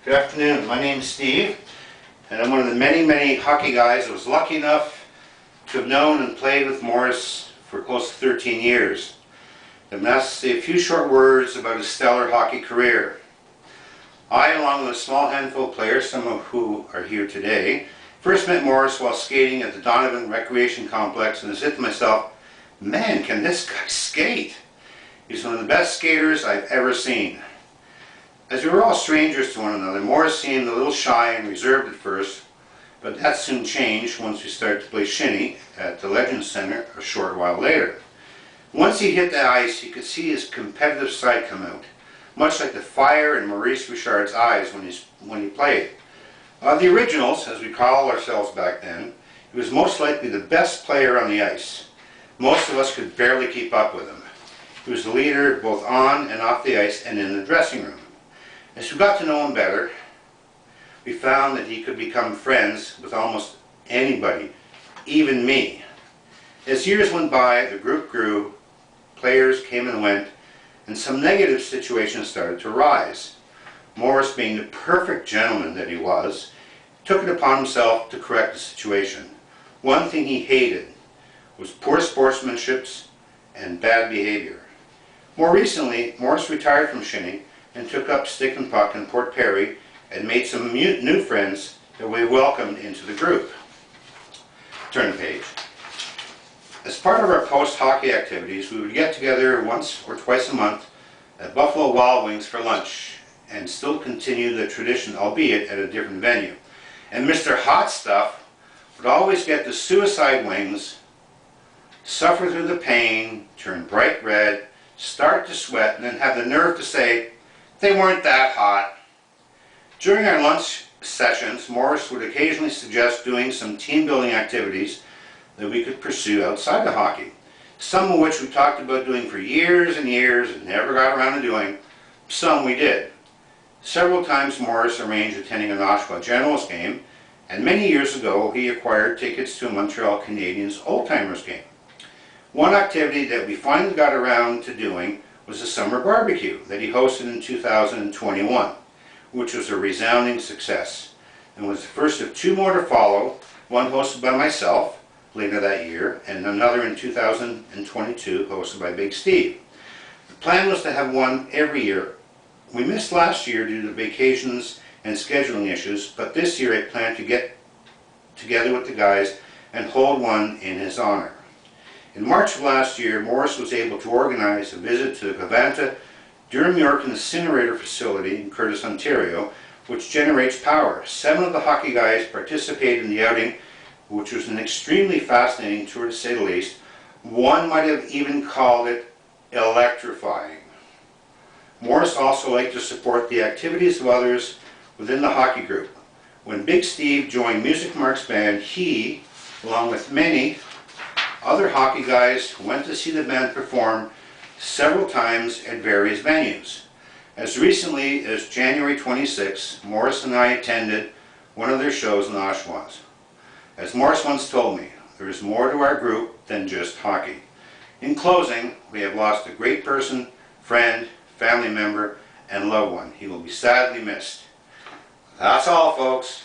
Good afternoon. My name is Steve, and I'm one of the many hockey guys that was lucky enough to have known and played with Morris for close to 13 years. I'm asked to say a few short words about his stellar hockey career. I, along with a small handful of players, some of who are here today, first met Morris while skating at the Donovan Recreation Complex, and I said to myself, man, can this guy skate? He's one of the best skaters I've ever seen. As we were all strangers to one another, Morris seemed a little shy and reserved at first, but that soon changed once we started to play shinny at the Legends Center a short while later. Once he hit the ice, you could see his competitive side come out, much like the fire in Maurice Richard's eyes when he played. Of the originals, as we called ourselves back then, he was most likely the best player on the ice. Most of us could barely keep up with him. He was the leader both on and off the ice and in the dressing room. As we got to know him better, we found that he could become friends with almost anybody, even me. As years went by, the group grew, players came and went, and some negative situations started to rise. Morris, being the perfect gentleman that he was, took it upon himself to correct the situation. One thing he hated was poor sportsmanship and bad behavior. More recently, Morris retired from shinny and took up stick and puck in Port Perry and made some new friends that we welcomed into the group. Turn the page. As part of our post-hockey activities, we would get together once or twice a month at Buffalo Wild Wings for lunch and still continue the tradition, albeit at a different venue. And Mr. Hot Stuff would always get the suicide wings, suffer through the pain, turn bright red, start to sweat, and then have the nerve to say, they weren't that hot. During our lunch sessions, Morris would occasionally suggest doing some team-building activities that we could pursue outside of hockey, some of which we talked about doing for years and years and never got around to doing. Some we did. Several times Morris arranged attending an Oshawa Generals game, and many years ago he acquired tickets to a Montreal Canadiens old-timers game. One activity that we finally got around to doing was a summer barbecue that he hosted in 2021, which was a resounding success, and was the first of two more to follow, one hosted by myself later that year, and another in 2022 hosted by Big Steve. The plan was to have one every year. We missed last year due to vacations and scheduling issues, but this year I plan to get together with the guys and hold one in his honor. In March of last year, Morris was able to organize a visit to the Covanta Durham York Incinerator Facility in Curtis, Ontario, which generates power. 7 of the hockey guys participated in the outing, which was an extremely fascinating tour to say the least. One might have even called it electrifying. Morris also liked to support the activities of others within the hockey group. When Big Steve joined Music Mark's band, he, along with many other hockey guys, went to see the band perform several times at various venues. As recently as January 26, Morris and I attended one of their shows in Oshawa. As Morris once told me, there is more to our group than just hockey. In closing, we have lost a great person, friend, family member, and loved one. He will be sadly missed. That's all, folks.